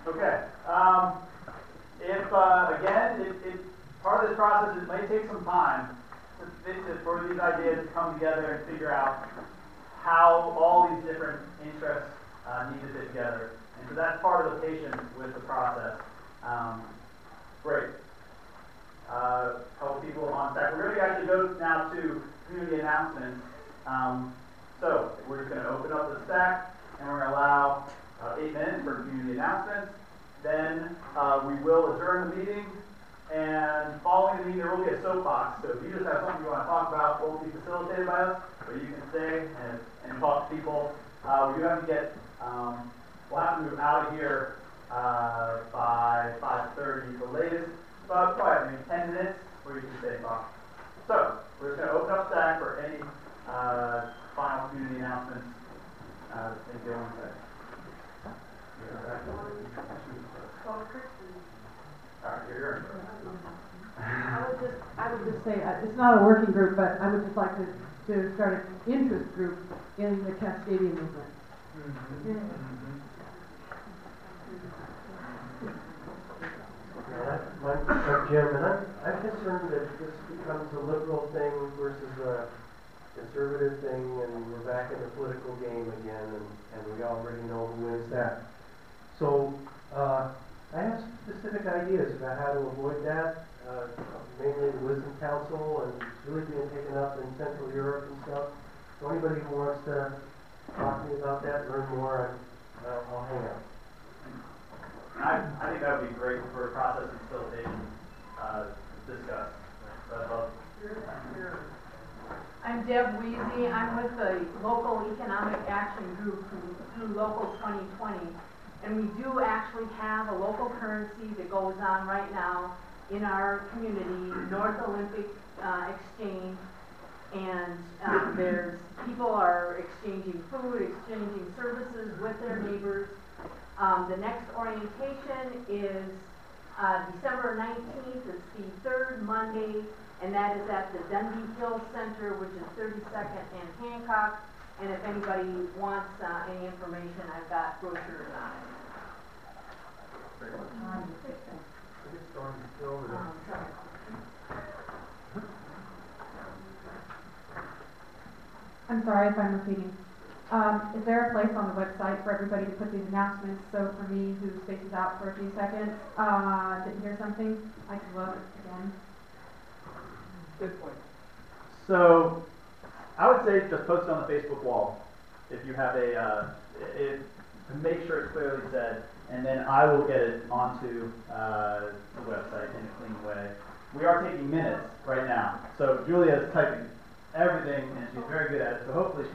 Okay. If again, part of this process, it may take some time for these ideas to come together and figure out how all these different interests need to fit together. And so that's part of the patience with the process. Great. Couple people on stack. We're going to actually go now to community announcements. So we're just going to open up the stack and we're going to allow 8 minutes for community announcements. Then we will adjourn the meeting. And following the meeting, there will be a soapbox. So if you just have something you want to talk about, it won't be facilitated by us, but you can stay and talk to people. We do have to get, we'll have to move out of here by 5:30 the latest. But probably maybe 10 minutes where you can stay and talk. So we're just going to open up stack for any final community announcements. Thank you, everyone. I would just say, it's not a working group, but I would just like to start an interest group in the Cascadian movement. I'm Jim, and I'm concerned that this becomes a liberal thing versus a conservative thing, and we're back in the political game again, and we already know who wins that. So I have specific ideas about how to avoid that, mainly the Wisdom Council, and it's really being taken up in Central Europe and stuff. So anybody who wants to talk to me about that, learn more, I'll hang out. I think that would be great for process and facilitation discuss. I'm Deb Weezy. I'm with the Local Economic Action Group through Local 2020. And we do actually have a local currency that goes on right now in our community, North Olympic Exchange. And people are exchanging food, exchanging services with their neighbors. The next orientation is December 19th. It's the third Monday, and that is at the Dundee Hill Center, which is 32nd and Hancock. And if anybody wants any information, I've got brochures on it. I'm sorry if I'm repeating. Is there a place on the website for everybody to put these announcements? So for me, who spaces out for a few seconds, didn't hear something, I can look again. Good point. So I would say just post it on the Facebook wall if you have to make sure it's clearly said, and then I will get it onto the website in a clean way. We are taking minutes right now, so Julia is typing everything, and she's very good at it. So hopefully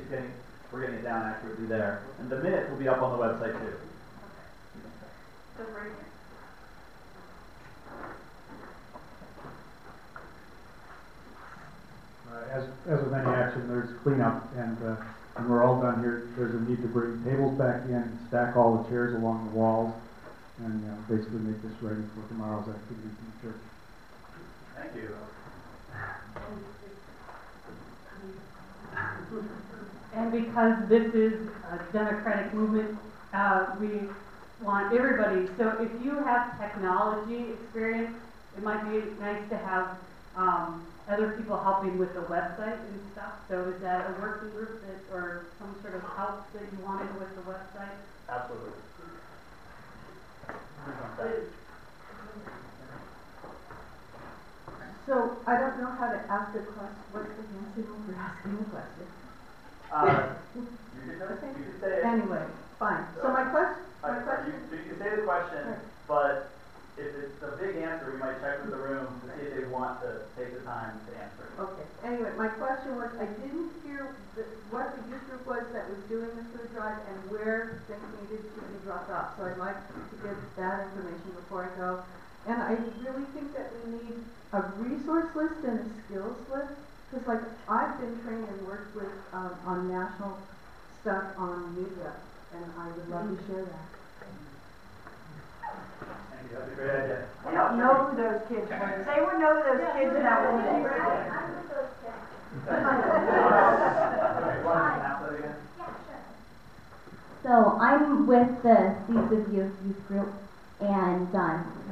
we're getting it down accurately there, and the minutes will be up on the website too. As with any action, there's cleanup, and when we're all done here, there's a need to bring tables back in, stack all the chairs along the walls, and basically make this ready for tomorrow's activities in the church. Thank you. And because this is a democratic movement, we want everybody. So if you have technology experience, it might be nice to have other people helping with the website and stuff. So is that a working group or some sort of help that you wanted with the website? Absolutely. So I don't know how to ask a question. What's the answer for asking a question? You can say it. Anyway, fine. So my question. You can say the question, but if it's a big answer, we might check with the room to see if they want to take the time to answer it. Okay. Anyway, my question was, I didn't hear what the youth group was that was doing the food drive and where things needed to be dropped off. So I'd like to get that information before I go. And I really think that we need a resource list and a skills list. Because like I've been trained and worked with on national stuff on media, and I would love to share that. Thank you. That's a great idea. I don't know who those kids were. They would know those kids that were I'm with those kids. So I'm with the Seeds of Youth group, And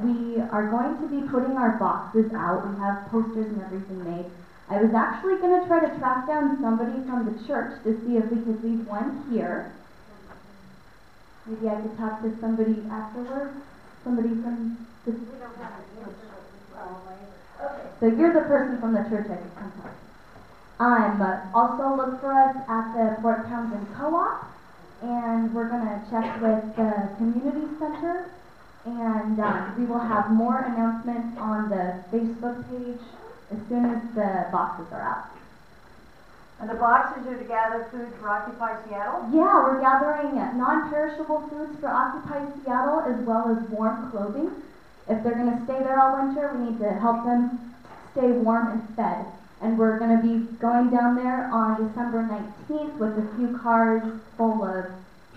we are going to be putting our boxes out. We have posters and everything made. I was actually going to try to track down somebody from the church to see if we could leave one here. Maybe I could talk to somebody afterwards. Somebody from the... We don't have an answer. Okay. So you're the person from the church I could contact. Also look for us at the Port Townsend Co-op, and we're going to check with the community center, and we will have more announcements on the Facebook page as soon as the boxes are out. And the boxes are to gather food for Occupy Seattle? Yeah, we're gathering non-perishable foods for Occupy Seattle as well as warm clothing. If they're going to stay there all winter, we need to help them stay warm and fed. And we're going to be going down there on December 19th with a few cars full of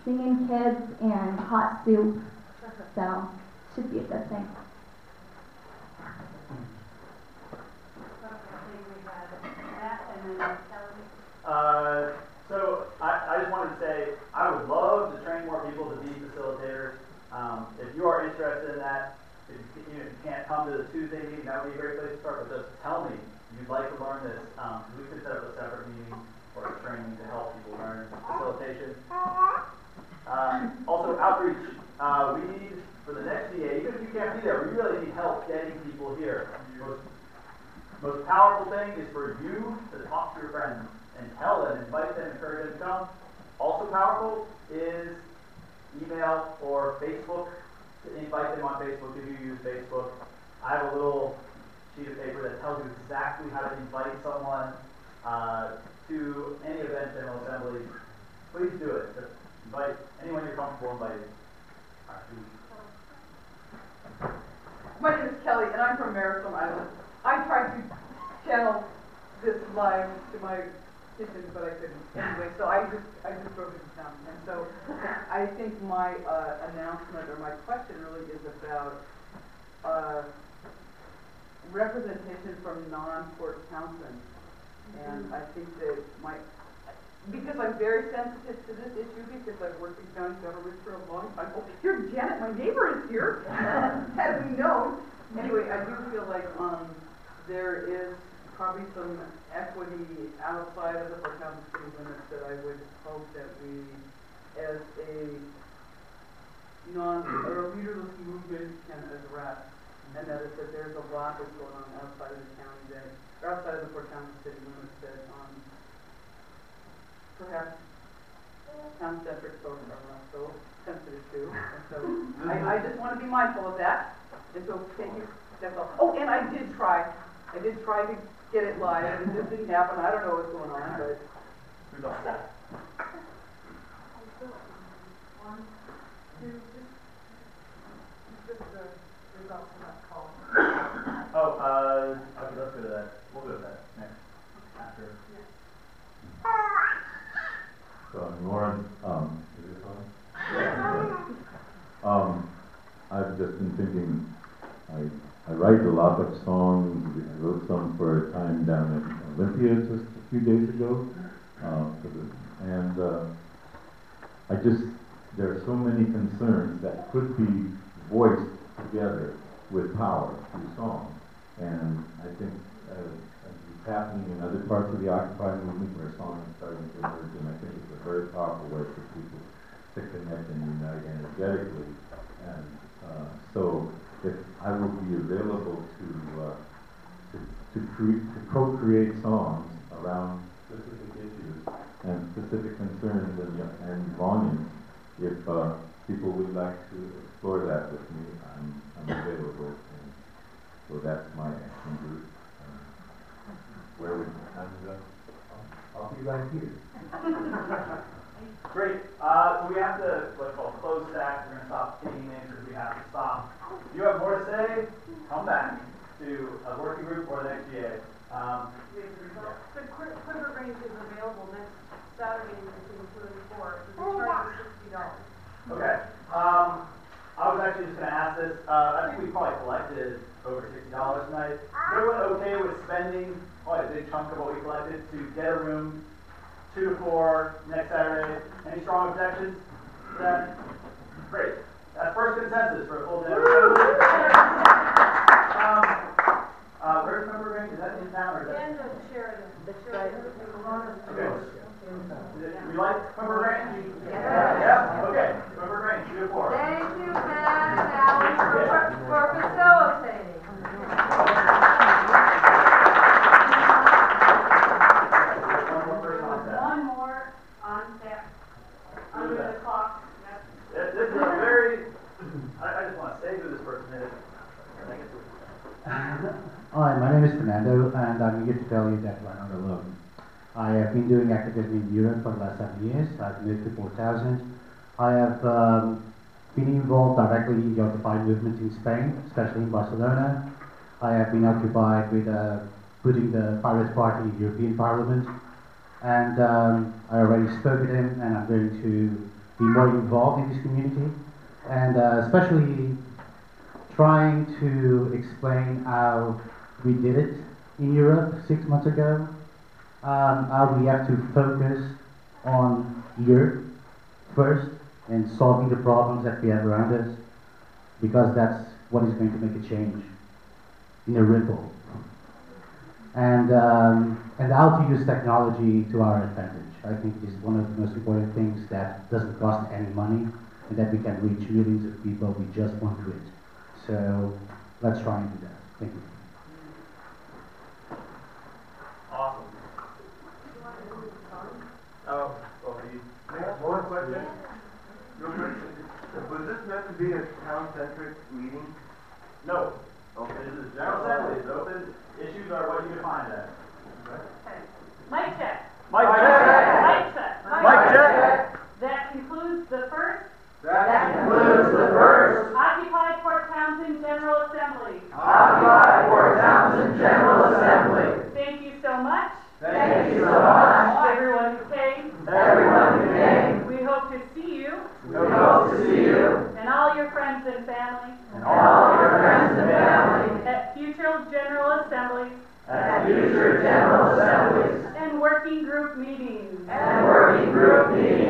singing kids and hot soup. So, should be a good thing. So I just wanted to say, I would love to train more people to be facilitators. If you are interested in that, if you can't come to the Tuesday meeting, that would be a great place to start, but just tell me you'd like to learn this. We could set up a separate meeting or a training to help people learn facilitation. Also, outreach. We need, for the next DA, even if you can't be there, we really need help getting people here. Most powerful thing is for you to talk to your friends and tell them, invite them, encourage them to come. Also powerful is email or Facebook, to invite them on Facebook if you use Facebook. I have a little sheet of paper that tells you exactly how to invite someone to any event, General Assembly. Please do it. Just invite anyone you're comfortable inviting. My name is Kelly, and I'm from Marisol Island. I tried to channel this live to my kitchen, but I couldn't. Anyway, so I just drove into town, and so I think my announcement or my question really is about representation from non-Port Townsend, and I think that because I'm very sensitive to this issue because I've worked in county government for a long time. Oh, here's Janet, my neighbor is here. Had we known. Anyway, I do feel like there is probably some equity outside of the Port Townsend city limits that I would hope that we, as a leaderless movement, can address. And that is that there's a lot that's going on outside of the county or outside of the Port Townsend city limits that perhaps town-centric folks are not so sensitive to. And so I just want to be mindful of that. And so thank you. That's all. Oh, and I did try to get it live, and it just didn't happen. I don't know what's going on, but Who's on that? one, two, just the results of that call. Okay, let's go to that. We'll go to that next after. So, Lauren, is this on? I've just been thinking, I write a lot of songs. I wrote some for a time down at Olympia just a few days ago. There are so many concerns that could be voiced together with power through song. And I think it's happening in other parts of the Occupy movement where song is starting to emerge, and I think it's a very powerful way for people to connect and unite energetically. And so if I will be available to co-create songs around specific issues and specific concerns and volumes, if people would like to explore that with me, I'm available. And so that's my action group. Where would I'll be right here. Great. So we have to what's called close stack. We're going to stop taking names because we have to stop. If you have more to say, come back to a working group or the next GA. The Quiver Range is available next Saturday between 2 and 4. The charge is $60. Okay. I was actually just going to ask this. I think we probably collected over $60 tonight. Is everyone okay with spending probably a big chunk of what we collected to get a room 2 to 4 next Saturday? Any strong objections to that? Great. That's first consensus for a full dinner. Hi, my name is Fernando, and I'm here to tell you that we're not alone. I have been doing activism in Europe for the last 7 years. I've moved to Townsend. I have been involved directly in the Occupy movement in Spain, especially in Barcelona. I have been occupied with putting the Pirate Party in the European Parliament, and I already spoke with him, and I'm going to be more involved in this community, and especially trying to explain how we did it in Europe 6 months ago, how we have to focus on here first and solving the problems that we have around us, because that's what is going to make a change in a ripple. And how to use technology to our advantage. I think this is one of the most important things that doesn't cost any money and that we can reach millions of people we just want to reach. So let's try and do that. Thank you. Awesome. Oh, over to you. One question. Real quick. Was this meant to be a town-centric meeting? No. Okay. This is general assembly. It's open. Issues are what you define it as. Mic check. Mic check. Mic check. Mic check. That concludes the first That concludes the first Occupy Port Townsend General Assembly. Occupy Port Townsend General Assembly. Thank you so much. Thank you so much. Everyone who came. Everyone who came. We hope to see you We hope to see you and all your friends and family and all your friends and family at future general assemblies at future general assemblies and working group meetings. and working group meetings.